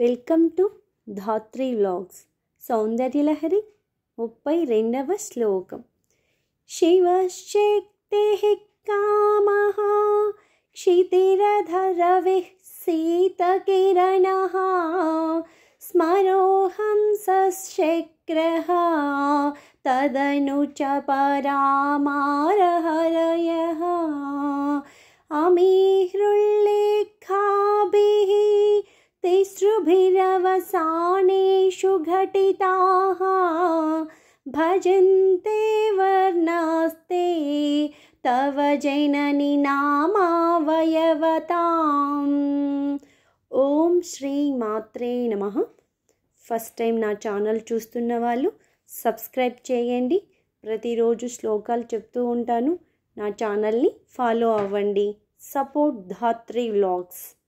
Welcome to Dhatri vlogs. Saundarya Lahari 32వ శ్లోకం. శివశక్తిః కామః క్షితిరధరవిః శీతకిరణః స్మరోహం సశక్రః తదను చ పరామారహరయః అమీహృల్లేఖాభిః तिसृभिरवसानेषु घटिताः भजन्ते वर्णास्ते तव जननि नामावयवताम्. ఓం శ్రీ మాత్రే నమః. ఫస్ట్ టైం నా ఛానల్ చూస్తున్న వాళ్ళు సబ్స్క్రైబ్ చేయండి. ప్రతిరోజు శ్లోకాలు చెప్తూ ఉంటాను. నా ఛానల్ని ఫాలో అవ్వండి. సపోర్ట్ ధాత్రి వ్లాగ్స్.